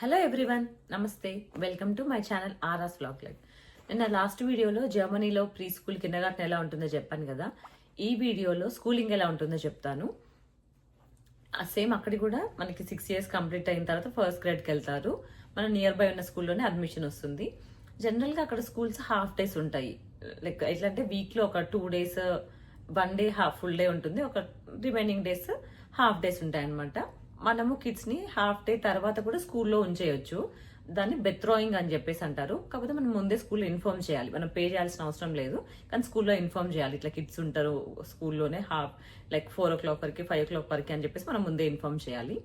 Hello everyone, నమస్తే. Welcome to my channel ఆర్ఆస్ vlog life. నేను లాస్ట్ వీడియోలో జర్మనీలో ప్రీ స్కూల్ కిండర్గార్టెన్ ఎలా ఉంటుందో చెప్పాను కదా. ఈ వీడియోలో స్కూలింగ్ ఎలా ఉంటుందో చెప్తాను. సేమ్ అక్కడి కూడా మనకి 6 years కంప్లీట్ అయిన తర్వాత ఫస్ట్ గ్రేడ్కి వెళ్తారు. మన నియర్ బై ఉన్న స్కూల్లోనే అడ్మిషన్ వస్తుంది. జనరల్గా అక్కడ స్కూల్స్ హాఫ్ డేస్ ఉంటాయి. లైక్ ఎట్లా అంటే వీక్లో ఒక 2 days 1 day ఫుల్ డే ఉంటుంది, ఒక రిమైనింగ్ డేస్ హాఫ్ డేస్ ఉంటాయి అనమాట. మనము కిడ్స్ ని హాఫ్ డే తర్వాత కూడా స్కూల్లో ఉంచేయొచ్చు. దాన్ని బెత్రోయింగ్ అని చెప్పేసి అంటారు. కాకపోతే మనం ముందే స్కూల్లో ఇన్ఫార్మ్ చేయాలి. మనం పే చేయాల్సిన అవసరం లేదు, కానీ స్కూల్లో ఇన్ఫార్మ్ చేయాలి. ఇట్లా కిడ్స్ ఉంటారు స్కూల్లోనే లైక్ 4 o'clock వరకు 5 o'clock వరకు అని చెప్పేసి మనం ముందే ఇన్ఫార్మ్ చేయాలి.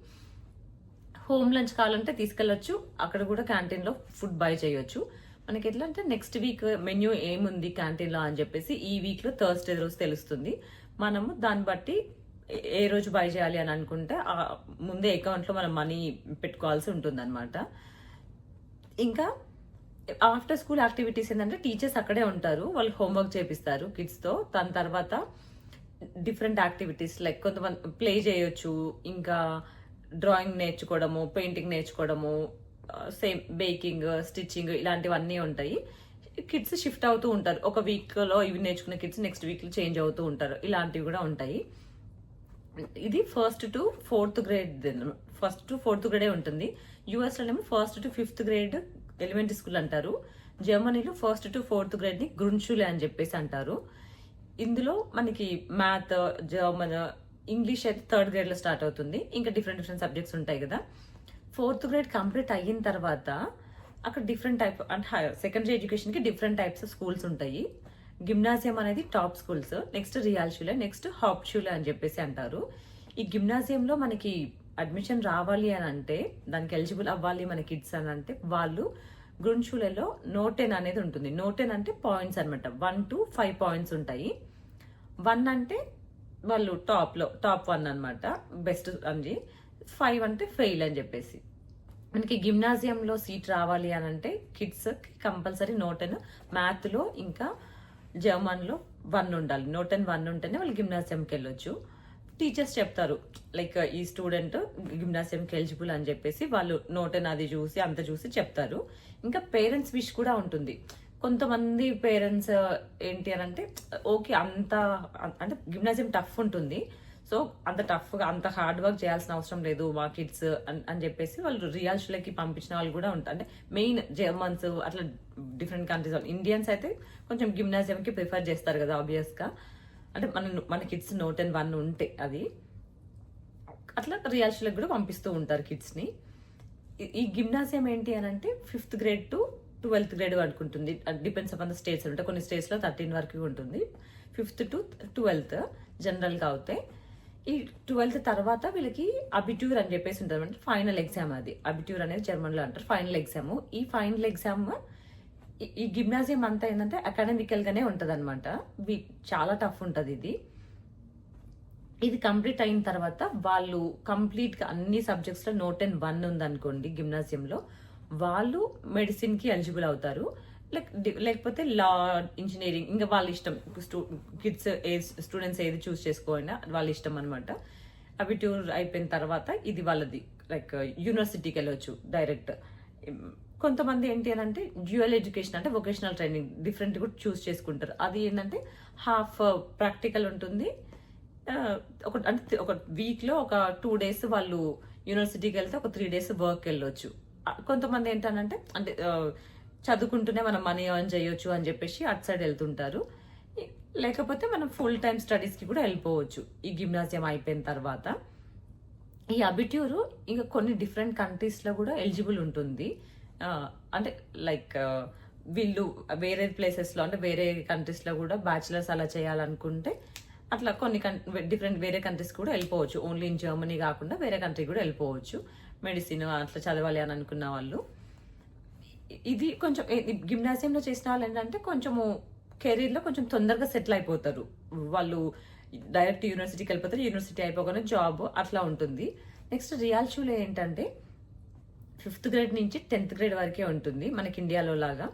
హోమ్ లంచ్ కావాలంటే తీసుకెళ్లొచ్చు. అక్కడ కూడా క్యాంటీన్ లో ఫుడ్ బై చేయొచ్చు. మనకి ఎట్లా అంటే నెక్స్ట్ వీక్ మెన్యూ ఏముంది క్యాంటీన్ లో అని చెప్పేసి ఈ వీక్ లో థర్స్డే రోజు తెలుస్తుంది. మనము దాన్ని బట్టి ఏ రోజు బై చేయాలి అని అనుకుంటే ముందే అకౌంట్ లో మనం మనీ పెట్టుకోవాల్సి ఉంటుంది అనమాట. ఇంకా ఆఫ్టర్ స్కూల్ యాక్టివిటీస్ ఏంటంటే టీచర్స్ అక్కడే ఉంటారు, వాళ్ళు హోంవర్క్ చేపిస్తారు కిడ్స్ తో. దాని తర్వాత డిఫరెంట్ యాక్టివిటీస్ లైక్ కొంతమంది ప్లే చేయొచ్చు, ఇంకా డ్రాయింగ్ నేర్చుకోవడము, పెయింటింగ్ నేర్చుకోవడము, సేమ్ బేకింగ్, స్టిచ్చింగ్ ఇలాంటివన్నీ ఉంటాయి. కిడ్స్ షిఫ్ట్ అవుతూ ఉంటారు. ఒక వీక్ లో ఇవి నేర్చుకున్న కిడ్స్ నెక్స్ట్ వీక్ లో చేంజ్ అవుతూ ఉంటారు. ఇలాంటివి కూడా ఉంటాయి. ఇది ఫస్ట్ టు ఫోర్త్ గ్రేడే ఉంటుంది. యుఎస్ లోనేమో 1st to 5th grade elementary school అంటారు. జర్మనీలో 1st to 4th grade ని గ్రుండ్షులే అని చెప్పేసి అంటారు. ఇందులో మనకి మ్యాథ్, జర్మన్, ఇంగ్లీష్ అయితే 3rd grade లో స్టార్ట్ అవుతుంది. ఇంకా డిఫరెంట్ సబ్జెక్ట్స్ ఉంటాయి కదా. 4th grade కంప్లీట్ అయిన తర్వాత అక్కడ డిఫరెంట్ టైప్ అంటే సెకండరీ ఎడ్యుకేషన్ కి డిఫరెంట్ టైప్స్ ఆఫ్ స్కూల్స్ ఉంటాయి. గిమ్నాజియం అనేది top schools, next real షూలే, next hop షూలే అని చెప్పేసి అంటారు. ఈ గిమ్నాజియంలో మనకి అడ్మిషన్ రావాలి అని అంటే, దానికి ఎలిజిబుల్ అవ్వాలి మన కిడ్స్ అని అంటే, వాళ్ళు గ్రూన్ షూలలో నోటెన్ అనేది ఉంటుంది. నోటెన్ అంటే పాయింట్స్ అనమాట. 1 to 5 points ఉంటాయి. 1 అంటే వాళ్ళు టాప్ 1 అనమాట, బెస్ట్ అని. 5 అంటే ఫెయిల్ అని చెప్పేసి. మనకి గిమ్నాజియంలో సీట్ రావాలి అని అంటే కిడ్స్ కంపల్సరీ నోటెన్, మ్యాథ్ లో ఇంకా జర్మన్ లో 1 ఉండాలి. నోటెన్ 1 ఉంటేనే వాళ్ళు గిమ్నాసియంకి వెళ్ళొచ్చు. టీచర్స్ చెప్తారు లైక్ ఈ స్టూడెంట్ గిమ్నాసియంకి ఎలిజిబుల్ అని చెప్పేసి, వాళ్ళు నోటెన్ అది చూసి అంత చూసి చెప్తారు. ఇంకా పేరెంట్స్ విష్ కూడా ఉంటుంది. కొంతమంది పేరెంట్స్ ఏంటి అని అంటే, ఓకే అంత అంటే గిమ్నాసియం టఫ్ ఉంటుంది, సో అంత టఫ్గా అంత హార్డ్ వర్క్ చేయాల్సిన అవసరం లేదు మా కిడ్స్ అని చెప్పేసి వాళ్ళు రియల్ షూలకి పంపించిన వాళ్ళు కూడా ఉంటారు. అంటే మెయిన్ జర్మన్స్ అట్లా డిఫరెంట్ కంట్రీస్ వాళ్ళు. ఇండియన్స్ అయితే కొంచెం గిమ్నాజియంకి ప్రిఫర్ చేస్తారు కదా ఆబ్వియస్ గా. అంటే మన కిడ్స్ నోటెన్ 1 ఉంటే అది అట్లా రియల్ షూలకి కూడా పంపిస్తూ ఉంటారు కిడ్స్ ని. ఈ గిమ్నాజియం ఏంటి అని అంటే 5th grade to 12th grade వరకు ఉంటుంది. Depends upon the states. అంటే కొన్ని స్టేట్స్ లో 13 వరకు ఉంటుంది. 5th to 12th జనరల్ గా అవుతాయి. ఈ 12th తర్వాత వీళ్ళకి అబిట్యూర్ అని చెప్పేసి ఉంటుంది, అంటే ఫైనల్ ఎగ్జామ్. అది అబిట్యూర్ అనేది జర్మన్ లో అంటారు, ఫైనల్ ఎగ్జామ్. ఈ ఫైనల్ ఎగ్జామ్ ఈ గిమ్నాజియం అంతా ఏంటంటే అకాడమికల్ గానే ఉంటది అనమాట. చాలా టఫ్ ఉంటది ఇది కంప్లీట్ అయిన తర్వాత వాళ్ళు కంప్లీట్ గా అన్ని సబ్జెక్ట్స్ లో నోటెన్ 1 ఉంది అనుకోండి గిమ్నాజియంలో, వాళ్ళు మెడిసిన్ కి ఎలిజిబుల్ అవుతారు. లేకపోతే లా, ఇంజనీరింగ్, ఇంకా వాళ్ళ ఇష్టం. కిడ్స్ స్టూడెంట్స్ ఏది చూస్ చేసుకోవాలన్నా వాళ్ళ ఇష్టం అనమాట. అబిట్యూర్ అయిపోయిన తర్వాత ఇది వాళ్ళది లైక్ యూనివర్సిటీకి వెళ్ళొచ్చు డైరెక్ట్. కొంతమంది ఏంటి అని అంటే డ్యూయల్ ఎడ్యుకేషన్ అంటే వొకేషనల్ ట్రైనింగ్ డిఫరెంట్ కూడా చూస్ చేసుకుంటారు. అది ఏంటంటే హాఫ్ ప్రాక్టికల్ ఉంటుంది. ఒక వీక్ లో ఒక 2 days వాళ్ళు యూనివర్సిటీకి వెళ్తే ఒక 3 days వర్క్ వెళ్ళొచ్చు. కొంతమంది ఏంటనంటే అంటే చదువుకుంటూనే మనం మనీ ఎర్న్ చేయొచ్చు అని చెప్పేసి అటు సైడ్ వెళ్తుంటారు. లేకపోతే మనం ఫుల్ టైమ్ స్టడీస్ కి కూడా వెళ్ళిపోవచ్చు ఈ గిమ్నాజియం అయిపోయిన తర్వాత. ఈ అబిట్యూర్ ఇంకా కొన్ని డిఫరెంట్ కంట్రీస్ లో కూడా ఎలిజిబుల్ ఉంటుంది. అంటే లైక్ వీళ్ళు వేరే ప్లేసెస్ లో అంటే వేరే కంట్రీస్ లో కూడా బ్యాచిలర్స్ అలా చేయాలనుకుంటే అట్లా కొన్ని వేరే కంట్రీస్ కూడా వెళ్ళిపోవచ్చు. ఓన్లీ ఇన్ జర్మనీ కాకుండా వేరే కంట్రీ కూడా వెళ్ళిపోవచ్చు. మెడిసిన్ అట్లా చదవాలి అని అనుకున్న వాళ్ళు. ఇది కొంచెం గిమ్నాజియంలో చేసిన వాళ్ళు ఏంటంటే కొంచెము కెరీర్ లో కొంచెం తొందరగా సెటిల్ అయిపోతారు. వాళ్ళు డైరెక్ట్ యూనివర్సిటీకి వెళ్ళిపోతారు, యూనివర్సిటీ అయిపోగానే జాబ్ అట్లా ఉంటుంది. నెక్స్ట్ రియల్ షూలో ఏంటంటే 5th grade నుంచి 10th grade వరకే ఉంటుంది. మనకి ఇండియాలో లాగా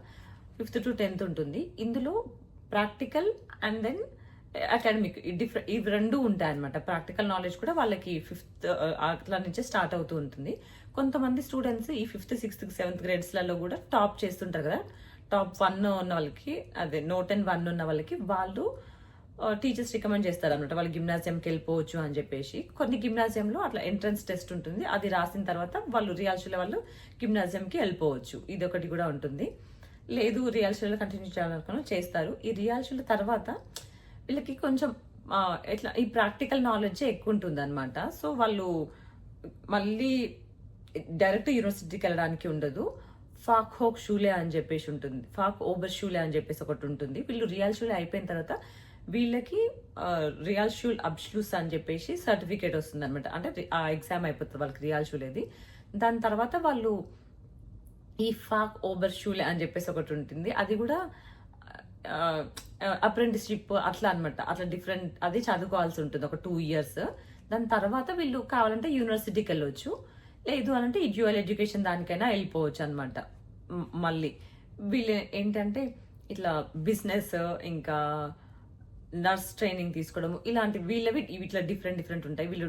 5th to 10th ఉంటుంది. ఇందులో ప్రాక్టికల్ అండ్ దెన్ అకాడమిక్ ఇవి 2 ఉంటాయి అనమాట. ప్రాక్టికల్ నాలెడ్జ్ కూడా వాళ్ళకి 5th అట్లా నుంచే స్టార్ట్ అవుతూ ఉంటుంది. కొంతమంది స్టూడెంట్స్ ఈ 5th 6th 7th గ్రేడ్స్లలో కూడా టాప్ చేస్తుంటారు కదా, టాప్ 1 ఉన్న వాళ్ళకి, అదే నోట్ అండ్ 1 ఉన్న వాళ్ళకి వాళ్ళు టీచర్స్ రికమెండ్ చేస్తారు అనమాట, వాళ్ళు గిమ్నాజియంకి వెళ్ళిపోవచ్చు అని చెప్పేసి. కొన్ని గిమ్నాజియంలో అట్లా ఎంట్రన్స్ టెస్ట్ ఉంటుంది, అది రాసిన తర్వాత వాళ్ళు రియాల్షుల వాళ్ళు గిమ్నాజియంకి వెళ్ళిపోవచ్చు. ఇది ఒకటి కూడా ఉంటుంది. లేదు రియాల్షులలో కంటిన్యూ చేయాలనుకున్నా చేస్తారు. ఈ రియాల్షుల తర్వాత వీళ్ళకి కొంచెం ఎట్లా ఈ ప్రాక్టికల్ నాలెడ్జ్ ఎక్కువ ఉంటుంది అనమాట. సో వాళ్ళు మళ్ళీ డైరెక్ట్ యూనివర్సిటీకి వెళ్ళడానికి ఉండదు. ఫాక్ హోక్ షూలే అని చెప్పేసి ఉంటుంది, ఫాక్ ఓబర్ షూలే అని చెప్పేసి ఒకటి ఉంటుంది. వీళ్ళు రియాల్ షూలే అయిపోయిన తర్వాత వీళ్ళకి రియల్ షూల్ అబ్ష్లూస్ అని చెప్పేసి సర్టిఫికేట్ వస్తుంది అనమాట. అంటే ఆ ఎగ్జామ్ అయిపోతుంది వాళ్ళకి రియల్ షూలేది. దాని తర్వాత వాళ్ళు ఈ ఫాక్ ఓబర్ షూలే అని చెప్పేసి ఒకటి ఉంటుంది, అది కూడా అప్రెంటిస్షిప్ అట్లా అనమాట. అట్లా డిఫరెంట్, అది చదువుకోవాల్సి ఉంటుంది ఒక 2 years. దాని తర్వాత వీళ్ళు కావాలంటే యూనివర్సిటీకి వెళ్ళొచ్చు, లేదు అనంటే ఈ డ్యూయల్ ఎడ్యుకేషన్ దానికైనా వెళ్ళిపోవచ్చు అనమాట. మళ్ళీ వీళ్ళు ఏంటంటే ఇట్లా బిజినెస్, ఇంకా నర్స్ ట్రైనింగ్ తీసుకోవడము, ఇలాంటి వీళ్ళవి ఇట్లా డిఫరెంట్ ఉంటాయి. వీళ్ళు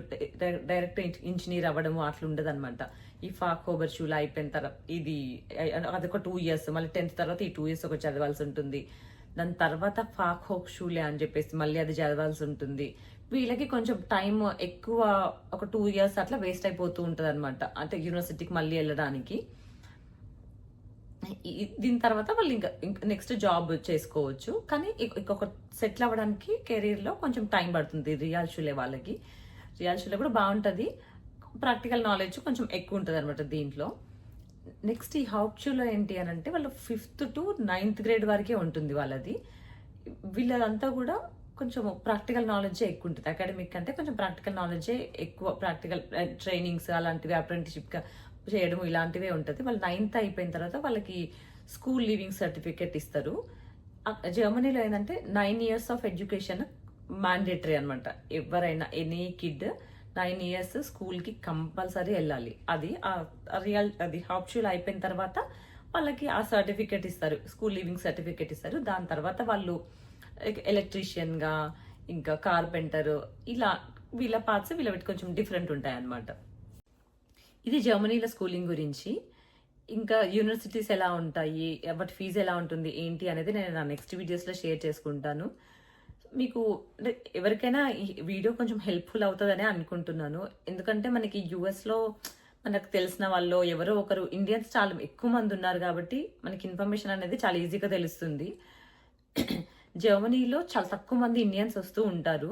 డైరెక్ట్ ఇంజనీర్ అవ్వడము అట్లా ఉండదు అనమాట. ఈ ఫాక్ ఓబర్ షూల్ అయిపోయిన తర్వాత ఇది అదొక 2 years, మళ్ళీ 10th తర్వాత ఈ 2 years ఒక చదవాల్సి ఉంటుంది. దాని తర్వాత ఫాక్ హోక్ షూలే అని చెప్పేసి మళ్ళీ అది చదవాల్సి ఉంటుంది. వీళ్ళకి కొంచెం టైం ఎక్కువ, ఒక 2 years అట్లా వేస్ట్ అయిపోతూ ఉంటుంది అనమాట, అంటే యూనివర్సిటీకి మళ్ళీ వెళ్ళడానికి. దీని తర్వాత వాళ్ళు ఇంకా నెక్స్ట్ జాబ్ చేసుకోవచ్చు. కానీ ఇంకొక సెటిల్ అవ్వడానికి కెరీర్లో కొంచెం టైం పడుతుంది రియల్ షూలే వాళ్ళకి. రియల్ షూలే కూడా బాగుంటుంది, ప్రాక్టికల్ నాలెడ్జ్ కొంచెం ఎక్కువ ఉంటుంది అనమాట దీంట్లో. నెక్స్ట్ ఈ హౌప్ షూలో ఏంటి అని అంటే వాళ్ళు 5th to 9th grade వరకే ఉంటుంది వాళ్ళది. వీళ్ళదంతా కూడా కొంచెం ప్రాక్టికల్ నాలెడ్జే ఎక్కువ ఉంటుంది. అకాడమిక్ అంటే కొంచెం ప్రాక్టికల్ నాలెడ్జే ఎక్కువ, ప్రాక్టికల్ ట్రైనింగ్స్ అలాంటివి అప్రెంటిస్షిప్గా చేయడం ఇలాంటివే ఉంటుంది. వాళ్ళు 9th అయిపోయిన తర్వాత వాళ్ళకి స్కూల్ లీవింగ్ సర్టిఫికేట్ ఇస్తారు. జర్మనీలో ఏంటంటే 9 years ఆఫ్ ఎడ్యుకేషన్ మ్యాండేటరీ అనమాట. ఎవరైనా ఎనీ కిడ్ 9 years స్కూల్కి కంపల్సరీ వెళ్ళాలి. అది హాప్షూల్ అయిపోయిన తర్వాత వాళ్ళకి ఆ సర్టిఫికేట్ ఇస్తారు, స్కూల్ లీవింగ్ సర్టిఫికేట్ ఇస్తారు. దాని తర్వాత వాళ్ళు ఎలక్ట్రీషియన్గా, ఇంకా కార్పెంటర్, ఇలా వీళ్ళ పార్ట్స్ వీళ్ళ కొంచెం డిఫరెంట్ ఉంటాయి అన్నమాట. ఇది జర్మనీలో స్కూలింగ్ గురించి. ఇంకా యూనివర్సిటీస్ ఎలా ఉంటాయి, వాటి ఫీజు ఎలా ఉంటుంది ఏంటి అనేది నేను నా నెక్స్ట్ వీడియోస్లో షేర్ చేసుకుంటాను. మీకు ఎవరికైనా ఈ వీడియో కొంచెం హెల్ప్ఫుల్ అవుతుందని అనుకుంటున్నాను. ఎందుకంటే మనకి యూఎస్లో మనకు తెలిసిన వాళ్ళు ఎవరో ఒకరు ఇండియన్స్ చాలా ఎక్కువ మంది ఉన్నారు కాబట్టి మనకి ఇన్ఫర్మేషన్ అనేది చాలా ఈజీగా తెలుస్తుంది. జర్మనీలో చాలా తక్కువ మంది ఇండియన్స్ వస్తూ ఉంటారు.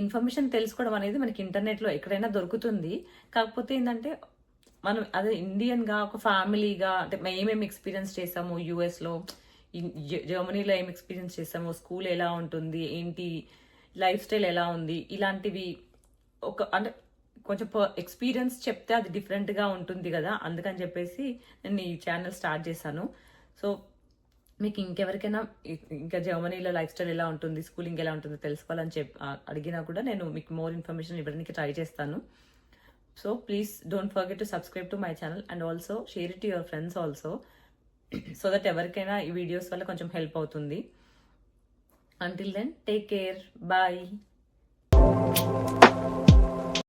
ఇన్ఫర్మేషన్ తెలుసుకోవడం అనేది మనకి ఇంటర్నెట్లో ఎక్కడైనా దొరుకుతుంది. కాకపోతే ఏంటంటే మనం అదే ఇండియన్గా ఒక ఫ్యామిలీగా, అంటే ఏమేమి ఎక్స్పీరియన్స్ చేసాము యూఎస్లో, జర్మనీలో ఏం ఎక్స్పీరియన్స్ చేసాము, స్కూల్ ఎలా ఉంటుంది ఏంటి, లైఫ్ స్టైల్ ఎలా ఉంది, ఇలాంటివి అంటే కొంచెం ఎక్స్పీరియన్స్ చెప్తే అది డిఫరెంట్గా ఉంటుంది కదా, అందుకని చెప్పేసి నేను ఈ ఛానల్ స్టార్ట్ చేశాను. సో మీకు ఇంకెవరికైనా ఇంకా జర్మనీలో లైఫ్ స్టైల్ ఎలా ఉంటుంది, స్కూలింగ్ ఎలా ఉంటుందో తెలుసుకోవాలని అడిగినా కూడా నేను మీకు మోర్ ఇన్ఫర్మేషన్ ఇవ్వడానికి ట్రై చేస్తాను. So please don't forget to subscribe to my channel and also share it to your friends also, so that ఎవరికైనా ఈ వీడియోస్ వల్ల కొంచెం హెల్ప్ అవుతుంది. Until then take care, bye.